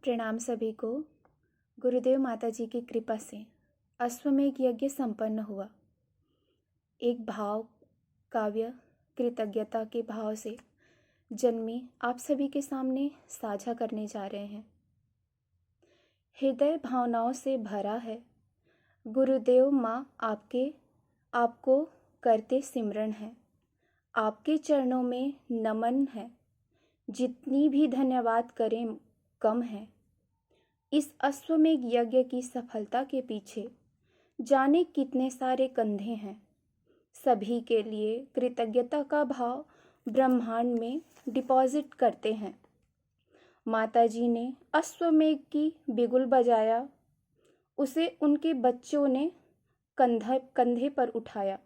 प्रणाम सभी को। गुरुदेव माता जी की कृपा से अश्वमेघ यज्ञ संपन्न हुआ। एक भाव काव्य कृतज्ञता के भाव से जन्मी आप सभी के सामने साझा करने जा रहे हैं। हृदय भावनाओं से भरा है। गुरुदेव माँ आपको करते सिमरन है। आपके चरणों में नमन है। जितनी भी धन्यवाद करें कम है। इस अश्वमेघ यज्ञ की सफलता के पीछे जाने कितने सारे कंधे हैं। सभी के लिए कृतज्ञता का भाव ब्रह्मांड में डिपॉजिट करते हैं। माता जी ने अश्वमेघ की बिगुल बजाया, उसे उनके बच्चों ने कंधे पर उठाया।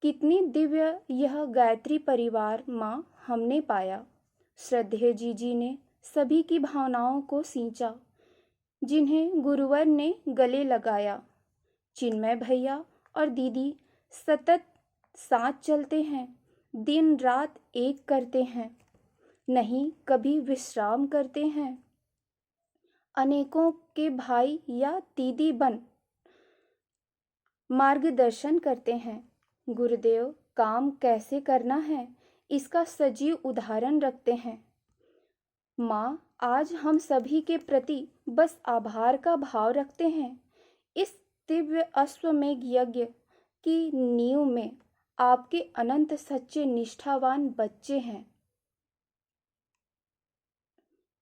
कितनी दिव्य यह गायत्री परिवार माँ हमने पाया। श्रद्धेय जी ने सभी की भावनाओं को सींचा, जिन्हें गुरुवर ने गले लगाया। चिन्मय भैया और दीदी सतत साथ चलते हैं, दिन रात एक करते हैं, नहीं कभी विश्राम करते हैं। अनेकों के भाई या दीदी बन मार्गदर्शन करते हैं। गुरुदेव काम कैसे करना है इसका सजीव उदाहरण रखते हैं। माँ आज हम सभी के प्रति बस आभार का भाव रखते हैं। इस दिव्य अश्वमेघ यज्ञ की नींव में आपके अनंत सच्चे निष्ठावान बच्चे हैं,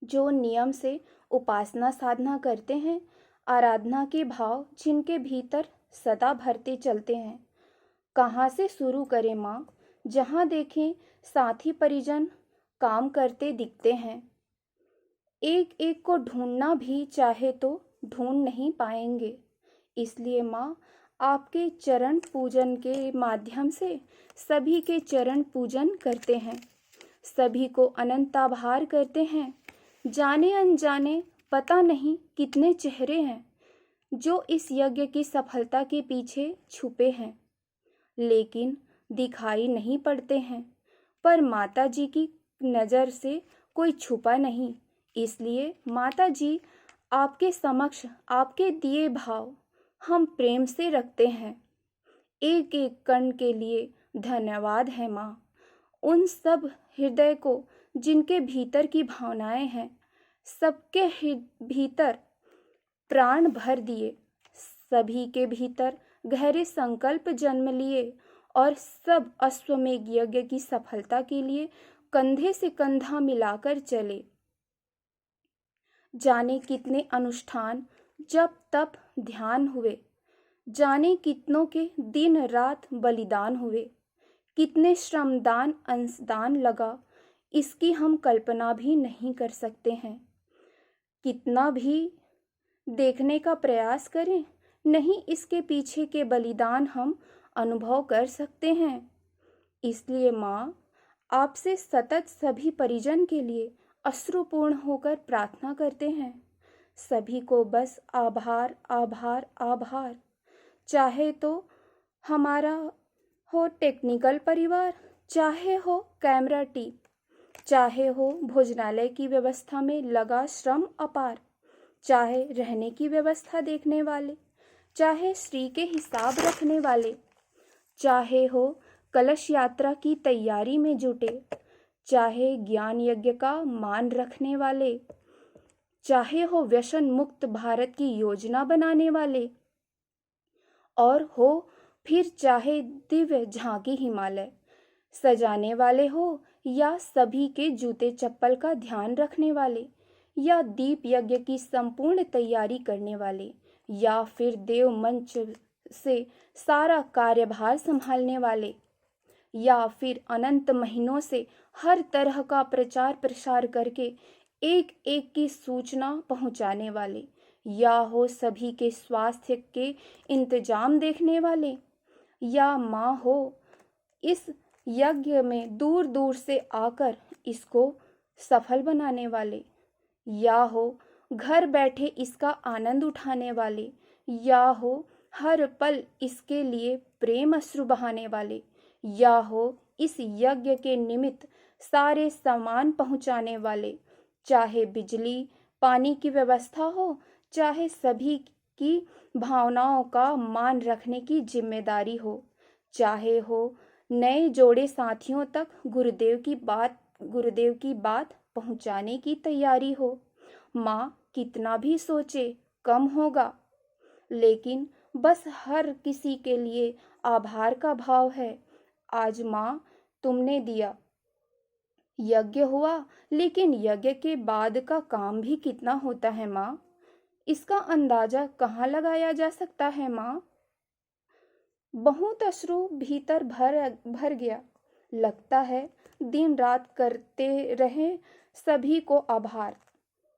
जो नियम से उपासना साधना करते हैं। आराधना के भाव जिनके भीतर सदा भरते चलते हैं। कहाँ से शुरू करें माँ? जहाँ देखें साथी परिजन काम करते दिखते हैं। एक एक को ढूंढना भी चाहे तो ढूंढ नहीं पाएंगे। इसलिए माँ आपके चरण पूजन के माध्यम से सभी के चरण पूजन करते हैं, सभी को अनंत आभार करते हैं। जाने अनजाने पता नहीं कितने चेहरे हैं जो इस यज्ञ की सफलता के पीछे छुपे हैं, लेकिन दिखाई नहीं पड़ते हैं। पर माता जी की नज़र से कोई छुपा नहीं। इसलिए माता जी आपके समक्ष आपके दिए भाव हम प्रेम से रखते हैं। एक एक कण के लिए धन्यवाद है माँ। उन सब हृदय को जिनके भीतर की भावनाएं हैं, सबके भीतर प्राण भर दिए, सभी के भीतर गहरे संकल्प जन्म लिए और सब अश्वमेघ यज्ञ की सफलता के लिए कंधे से कंधा मिलाकर चले। जाने कितने अनुष्ठान जप तप ध्यान हुए, जाने कितनों के दिन रात बलिदान हुए, कितने श्रमदान अंशदान लगा, इसकी हम कल्पना भी नहीं कर सकते हैं। कितना भी देखने का प्रयास करें, नहीं इसके पीछे के बलिदान हम अनुभव कर सकते हैं। इसलिए माँ आपसे सतत सभी परिजन के लिए अश्रुपूर्ण होकर प्रार्थना करते हैं। सभी को बस आभार आभार आभार। चाहे तो हमारा हो टेक्निकल परिवार, चाहे हो कैमरा टीम, चाहे हो भोजनालय की व्यवस्था में लगा श्रम अपार, चाहे रहने की व्यवस्था देखने वाले, चाहे श्री के हिसाब रखने वाले, चाहे हो कलश यात्रा की तैयारी में जुटे, चाहे ज्ञान यज्ञ का मान रखने वाले, चाहे हो व्यसन मुक्त भारत की योजना बनाने वाले, और हो फिर चाहे दिव्य झांकी हिमालय सजाने वाले हो, या सभी के जूते चप्पल का ध्यान रखने वाले, या दीप यज्ञ की संपूर्ण तैयारी करने वाले, या फिर देव मंच से सारा कार्यभार संभालने वाले, या फिर अनंत महीनों से हर तरह का प्रचार प्रसार करके एक एक की सूचना पहुंचाने वाले, या हो सभी के स्वास्थ्य के इंतजाम देखने वाले, या माँ हो इस यज्ञ में दूर दूर से आकर इसको सफल बनाने वाले, या हो घर बैठे इसका आनंद उठाने वाले, या हो हर पल इसके लिए प्रेम अश्रु बहाने वाले, या हो इस यज्ञ के निमित्त सारे सामान पहुंचाने वाले, चाहे बिजली पानी की व्यवस्था हो, चाहे सभी की भावनाओं का मान रखने की जिम्मेदारी हो, चाहे हो नए जोड़े साथियों तक गुरुदेव की बात पहुंचाने की तैयारी हो। माँ कितना भी सोचे कम होगा, लेकिन बस हर किसी के लिए आभार का भाव है। आज माँ तुमने दिया, यज्ञ हुआ, लेकिन यज्ञ के बाद का काम भी कितना होता है माँ, इसका अंदाजा कहाँ लगाया जा सकता है माँ। बहुत अश्रु भीतर भर गया। लगता है दिन रात करते रहे सभी को आभार,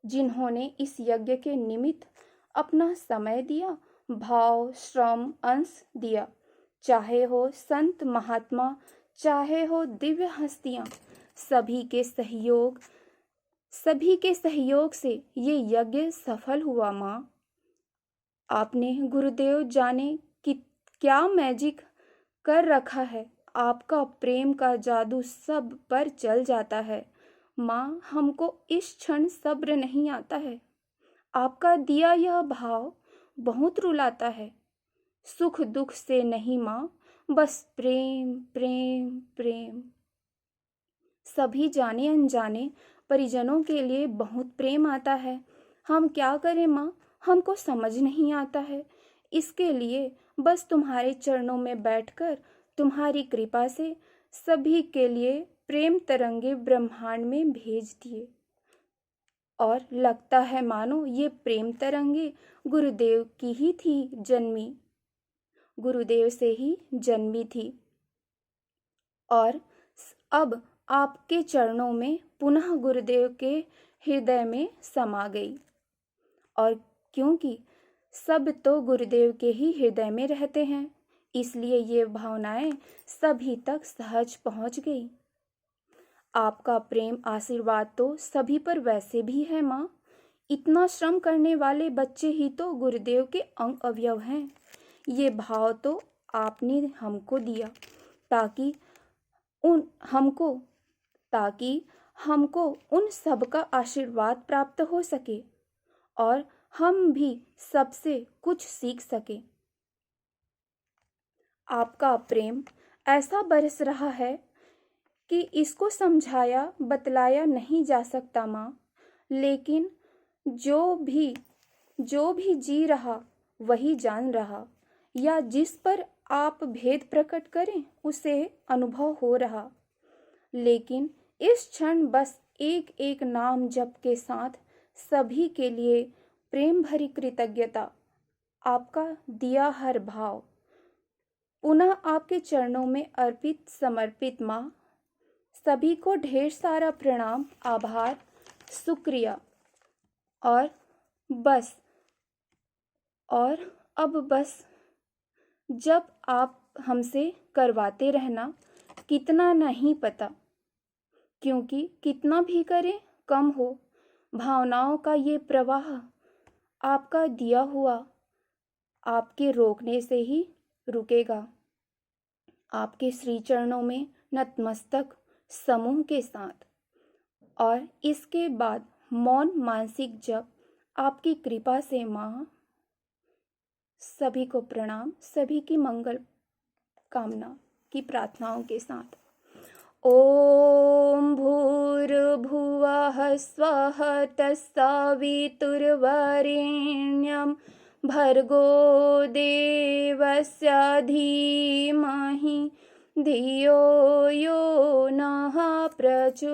जिन्होंने इस यज्ञ के निमित्त अपना समय दिया, भाव श्रम अंश दिया। चाहे हो संत महात्मा, चाहे हो दिव्य हस्तियां, सभी के सहयोग से ये यज्ञ सफल हुआ माँ। आपने गुरुदेव जाने कि क्या मैजिक कर रखा है, आपका प्रेम का जादू सब पर चल जाता है। माँ हमको इस क्षण सब्र नहीं आता है, आपका दिया यह भाव बहुत रुलाता है। सुख दुख से नहीं माँ, बस प्रेम प्रेम प्रेम। सभी जाने अनजाने परिजनों के लिए बहुत प्रेम आता है। हम क्या करें माँ, हमको समझ नहीं आता है। इसके लिए बस तुम्हारे चरणों में बैठकर तुम्हारी कृपा से सभी के लिए प्रेम तरंगे ब्रह्मांड में भेज दिए। और लगता है मानो ये प्रेम तरंगे गुरुदेव की ही थी जन्मी, गुरुदेव से ही जन्मी थी, और अब आपके चरणों में पुनः गुरुदेव के हृदय में समा गई। और क्योंकि सब तो गुरुदेव के ही हृदय में रहते हैं, इसलिए ये भावनाएं सभी तक सहज पहुंच गई। आपका प्रेम आशीर्वाद तो सभी पर वैसे भी है माँ। इतना श्रम करने वाले बच्चे ही तो गुरुदेव के अंग अवयव हैं। ये भाव तो आपने हमको दिया ताकि हमको उन सब का आशीर्वाद प्राप्त हो सके और हम भी सबसे कुछ सीख सके। आपका प्रेम ऐसा बरस रहा है कि इसको समझाया बतलाया नहीं जा सकता माँ। लेकिन जो भी जी रहा वही जान रहा, या जिस पर आप भेद प्रकट करें उसे अनुभव हो रहा। लेकिन इस क्षण बस एक एक नाम जप के साथ सभी के लिए प्रेम भरी कृतज्ञता, आपका दिया हर भाव पुनः आपके चरणों में अर्पित समर्पित माँ। सभी को ढेर सारा प्रणाम, आभार, शुक्रिया। और अब बस जब आप हमसे करवाते रहना, कितना नहीं पता, क्योंकि कितना भी करें कम हो। भावनाओं का ये प्रवाह आपका दिया हुआ आपके रोकने से ही रुकेगा। आपके श्री चरणों में नतमस्तक समूह के साथ, और इसके बाद मौन मानसिक जप आपकी कृपा से माँ। सभी को प्रणाम, सभी की मंगल कामना की प्रार्थनाओं के साथ। ओम भूर्भुवः स्वः तत्सवितुर्वरेण्यं भर्गो देवस्य धीमहि धियो यो नः प्रचोदयात्।